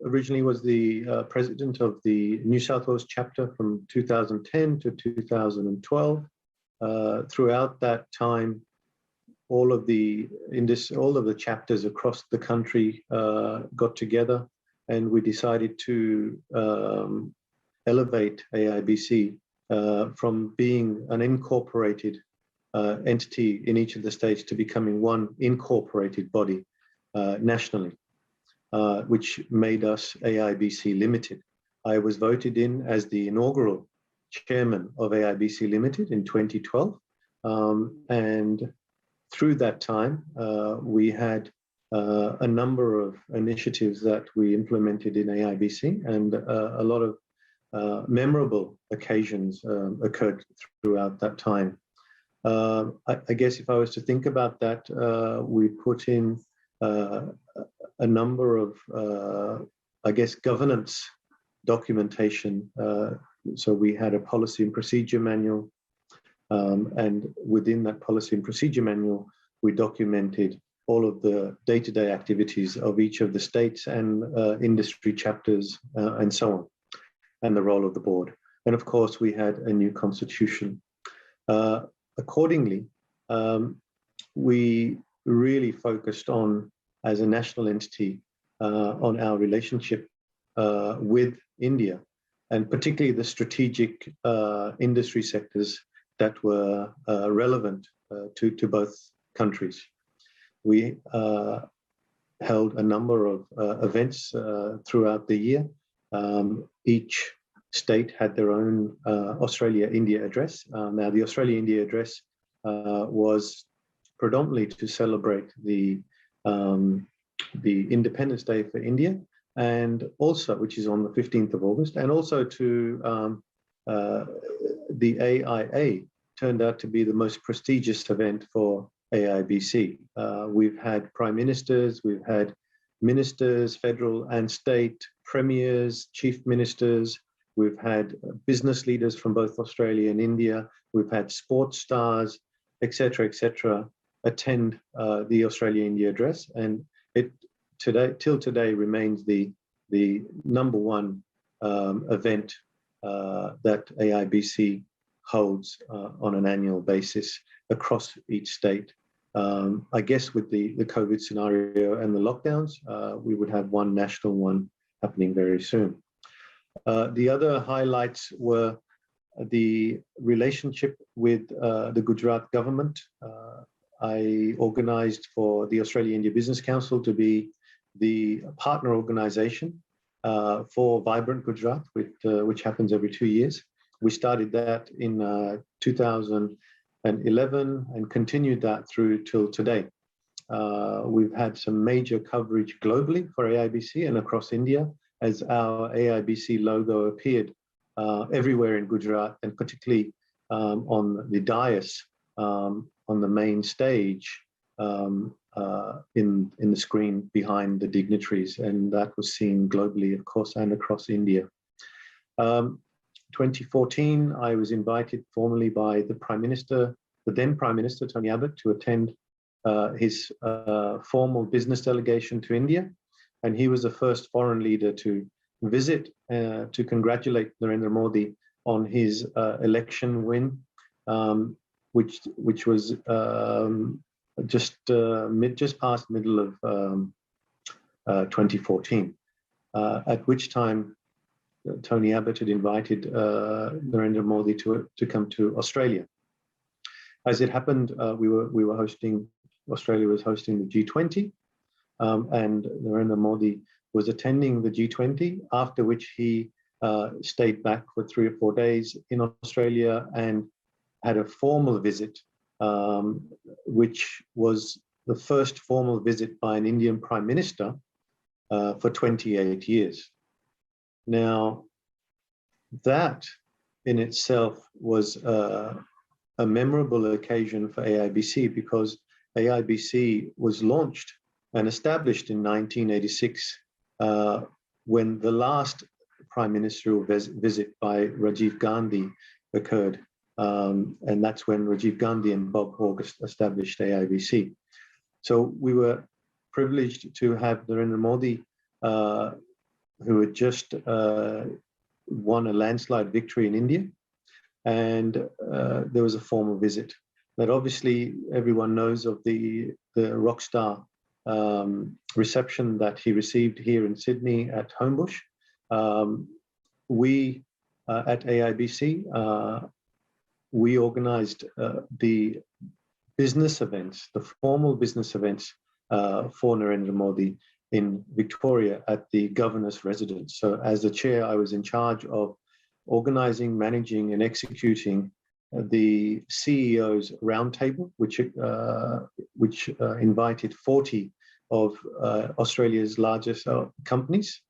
originally was the president of the New South Wales chapter from 2010 to 2012. Throughout that time, all of the chapters across the country got together, and we decided to elevate AIBC from being an incorporated entity in each of the states to becoming one incorporated body nationally, which made us AIBC Limited. I was voted in as the inaugural chairman of AIBC Limited in 2012, and through that time, we had a number of initiatives that we implemented in AIBC, and a lot of memorable occasions occurred throughout that time. I guess if I was to think about that, we put in a number of, I guess, governance documentation. So we had a policy and procedure manual, and within that policy and procedure manual, we documented all of the day-to-day activities of each of the states and industry chapters and so on, and the role of the board. And of course, we had a new constitution. Accordingly, we really focused on, as a national entity, on our relationship with India, and particularly the strategic industry sectors that were relevant to both countries. We held a number of events throughout the year. Each state had their own Australia-India address. Now, the Australia-India address was predominantly to celebrate the Independence Day for India, and also, which is on the 15th of August, and also to the AIA turned out to be the most prestigious event for AIBC. We've had prime ministers, we've had ministers, federal and state, premiers, chief ministers, we've had business leaders from both Australia and India, we've had sports stars, etc., attend the Australia-India address, and it till today remains the number one event that AIBC holds on an annual basis across each state. I guess with the COVID scenario and the lockdowns, we would have one national one happening very soon. The other highlights were the relationship with the Gujarat government. I organized for the Australia-India Business Council to be the partner organization for Vibrant Gujarat, which happens every 2 years. We started that in 2011 and continued that through till today. We've had some major coverage globally for AIBC and across India, as our AIBC logo appeared everywhere in Gujarat, and particularly on the dais on the main stage in the screen behind the dignitaries, and that was seen globally, of course, and across India. 2014, I was invited formally by the Prime Minister, the then Prime Minister, Tony Abbott, to attend his formal business delegation to India. And he was the first foreign leader to visit to congratulate Narendra Modi on his election win, which was just past middle of 2014, at which time Tony Abbott had invited Narendra Modi to come to Australia. As it happened, Australia was hosting the G20, and Narendra Modi was attending the G20, after which he stayed back for 3 or 4 days in Australia and had a formal visit, which was the first formal visit by an Indian Prime Minister for 28 years. Now, that in itself was a memorable occasion for AIBC, because AIBC was launched and established in 1986 when the last prime ministerial visit by Rajiv Gandhi occurred. And that's when Rajiv Gandhi and Bob Hawke established AIBC. So we were privileged to have Narendra Modi who had just won a landslide victory in India, and there was a formal visit. But obviously, everyone knows of the rock star reception that he received here in Sydney at Homebush. We at AIBC, we organised the business events, the formal business events for Narendra Modi in Victoria at the governor's residence. So as the chair, I was in charge of organising, managing and executing the CEO's roundtable, which invited 40 of Australia's largest companies.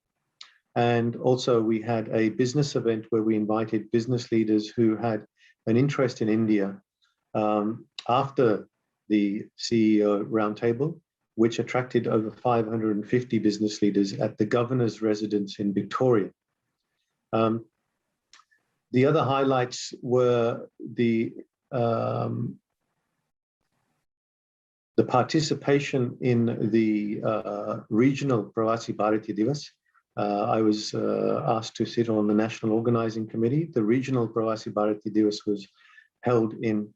And also we had a business event where we invited business leaders who had an interest in India after the CEO roundtable, which attracted over 550 business leaders at the governor's residence in Victoria. The other highlights were the participation in the regional Pravasi Bharatiya Divas. I was asked to sit on the National Organising Committee. The regional Pravasi Bharatiya Divas was held in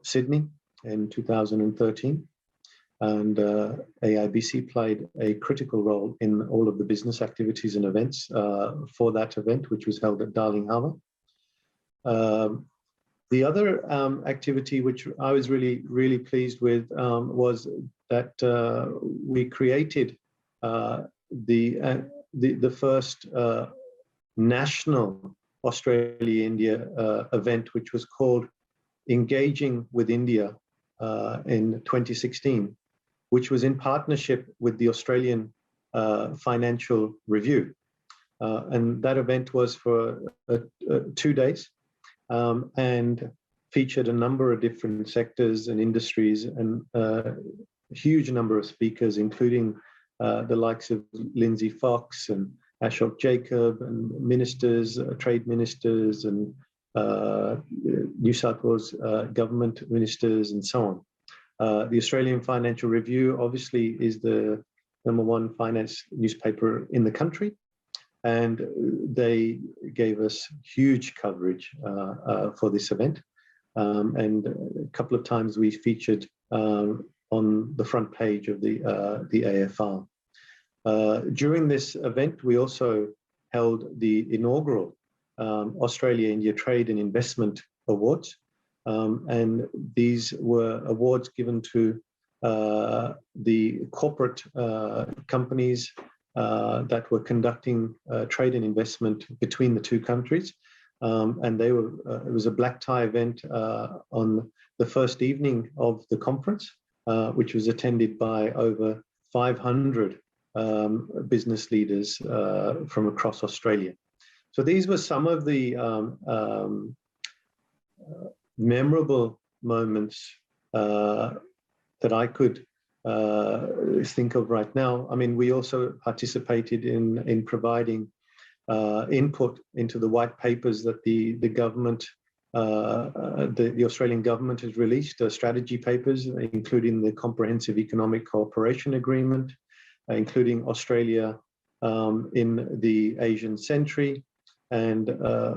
Sydney in 2013. And AIBC played a critical role in all of the business activities and events for that event, which was held at Darling Harbour. The other activity which I was really pleased with was that we created the first national Australia-India event, which was called Engaging with India in 2016. Which was in partnership with the Australian Financial Review. And that event was for 2 days and featured a number of different sectors and industries and a huge number of speakers, including the likes of Lindsay Fox and Ashok Jacob and ministers, trade ministers and New South Wales government ministers and so on. The Australian Financial Review obviously is the #1 finance newspaper in the country, and they gave us huge coverage for this event. And a couple of times we featured on the front page of the AFR. During this event, we also held the inaugural Australia-India Trade and Investment Awards. And these were awards given to the corporate companies that were conducting trade and investment between the two countries. And they were, it was a black tie event on the first evening of the conference, which was attended by over 500 business leaders from across Australia. So these were some of the memorable moments that I could think of right now. I mean, we also participated in providing input into the white papers that the government, the Australian government has released, strategy papers, including the Comprehensive Economic Cooperation Agreement, including Australia in the Asian century. And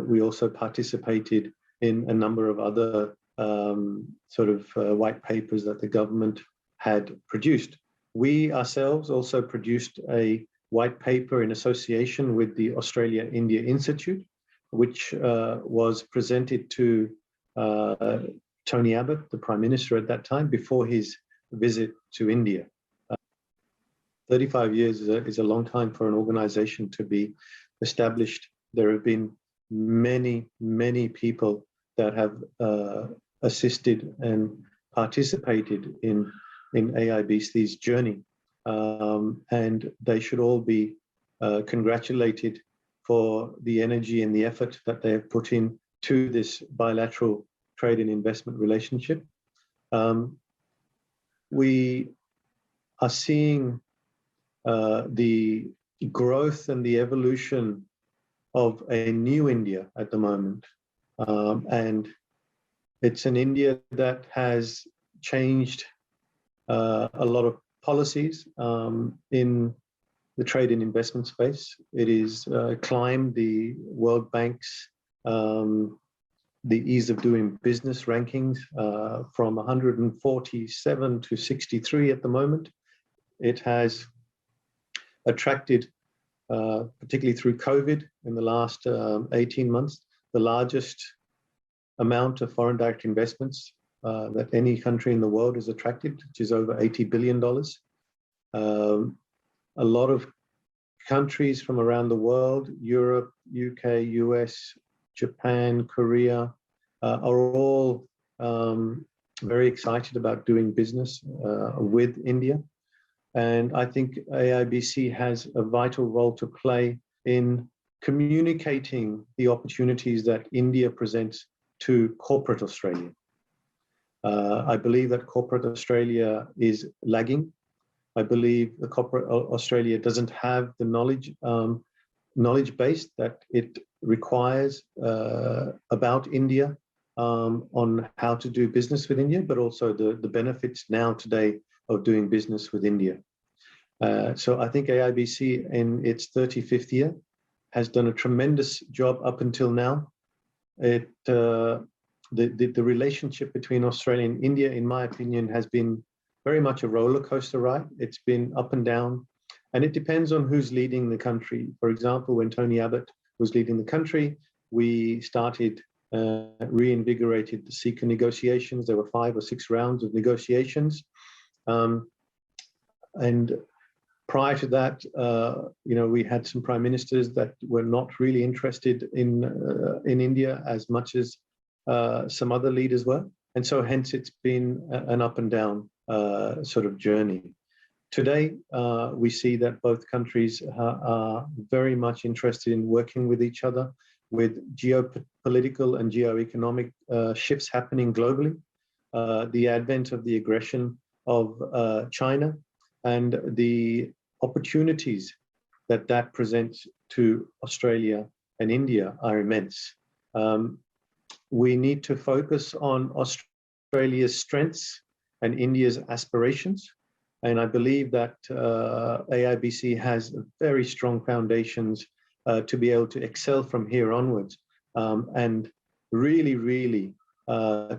we also participated in a number of other white papers that the government had produced. We ourselves also produced a white paper in association with the Australia-India Institute, which was presented to Tony Abbott, the Prime Minister at that time, before his visit to India. 35 years is a long time for an organization to be established. There have been many people that have assisted and participated in AIBC's journey. And they should all be congratulated for the energy and the effort that they have put in to this bilateral trade and investment relationship. We are seeing the growth and the evolution of a new India at the moment. And it's an India that has changed a lot of policies in the trade and investment space. It is climbed the World Bank's the ease of doing business rankings from 147 to 63 at the moment. It has attracted, particularly through COVID in the last 18 months, the largest amount of foreign direct investments that any country in the world has attracted, which is over $80 billion. A lot of countries from around the world, Europe, UK, US, Japan, Korea, are all very excited about doing business with India. And I think AIBC has a vital role to play in communicating the opportunities that India presents to corporate Australia. I believe that corporate Australia is lagging. I believe the corporate Australia doesn't have the knowledge base that it requires about India on how to do business with India, but also the benefits now today of doing business with India. So I think AIBC in its 35th year has done a tremendous job up until now. The relationship between Australia and India, in my opinion, has been very much a roller coaster ride. It's been up and down, and it depends on who's leading the country. For example, when Tony Abbott was leading the country, we started reinvigorated the CECA negotiations. There were 5 or 6 rounds of negotiations. And prior to that, we had some prime ministers that were not really interested in India as much as some other leaders were. And so hence it's been an up and down sort of journey. Today, we see that both countries are very much interested in working with each other, with geopolitical and geoeconomic shifts happening globally, the advent of the aggression of China, and the opportunities that presents to Australia and India are immense. We need to focus on Australia's strengths and India's aspirations. And I believe that AIBC has very strong foundations to be able to excel from here onwards and really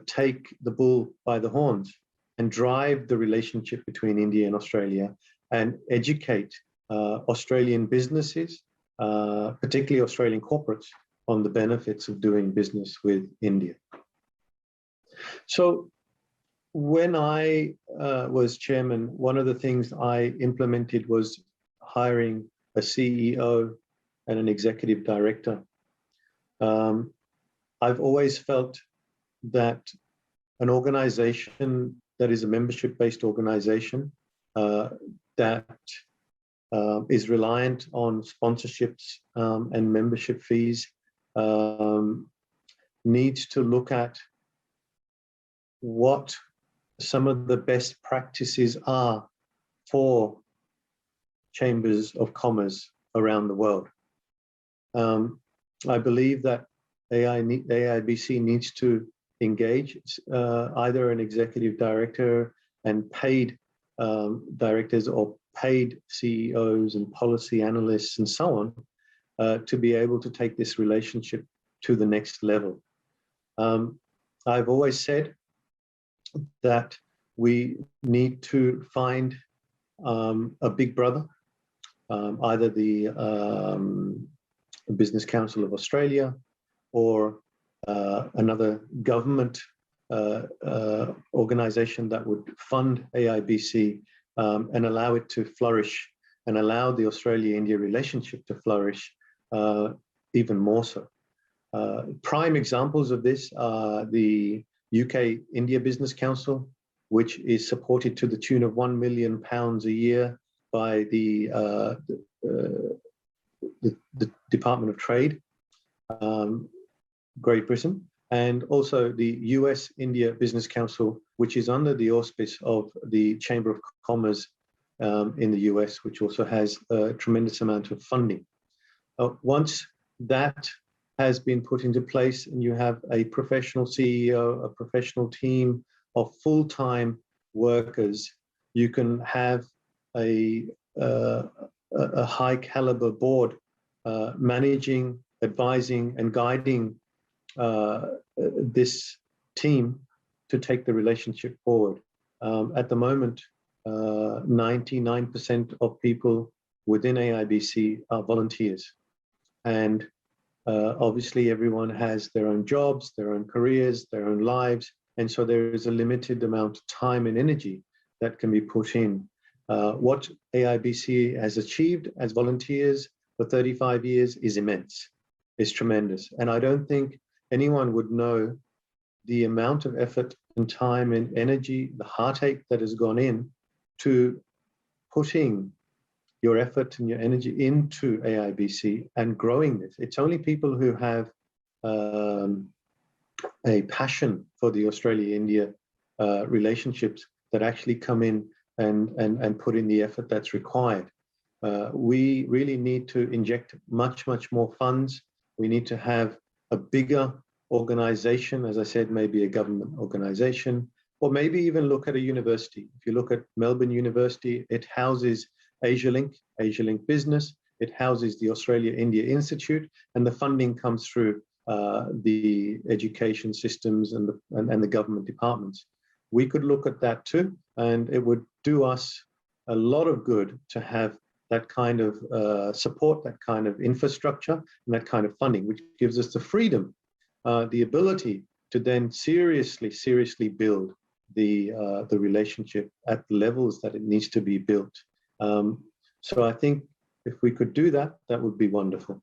take the bull by the horns and drive the relationship between India and Australia and educate Australian businesses, particularly Australian corporates, on the benefits of doing business with India. So when I was chairman, one of the things I implemented was hiring a CEO and an executive director. I've always felt that an organization that is a membership-based organization that is reliant on sponsorships and membership fees needs to look at what some of the best practices are for chambers of commerce around the world. I believe that AIBC needs to engage either an executive director and paid directors or paid CEOs and policy analysts and so on to be able to take this relationship to the next level. I've always said that we need to find a big brother, either the Business Council of Australia or another government organization that would fund AIBC and allow it to flourish and allow the Australia-India relationship to flourish even more so. Prime examples of this are the UK-India Business Council, which is supported to the tune of £1 million a year by the Department of Trade, Great Britain, and also the US-India Business Council, which is under the auspice of the Chamber of Commerce in the US, which also has a tremendous amount of funding. Once that has been put into place and you have a professional CEO, a professional team of full-time workers, you can have a a high caliber board managing, advising, and guiding this team to take the relationship forward. At the moment, 99% of people within AIBC are volunteers. And obviously everyone has their own jobs, their own careers, their own lives. And so there is a limited amount of time and energy that can be put in. What AIBC has achieved as volunteers for 35 years is immense, is tremendous. And I don't think anyone would know the amount of effort and time and energy, the heartache that has gone in to putting your effort and your energy into AIBC and growing this. It's only people who have a passion for the Australia-India relationships that actually come in and put in the effort that's required. We really need to inject much more funds. We need to have a bigger organization, as I said, maybe a government organization, or maybe even look at a university. If you look at Melbourne University, it houses AsiaLink Business, it houses the Australia-India Institute, and the funding comes through the education systems and the government departments. We could look at that too, and it would do us a lot of good to have that kind of support, that kind of infrastructure, and that kind of funding, which gives us the freedom, the ability to then seriously build the relationship at the levels that it needs to be built. So I think if we could do that, that would be wonderful.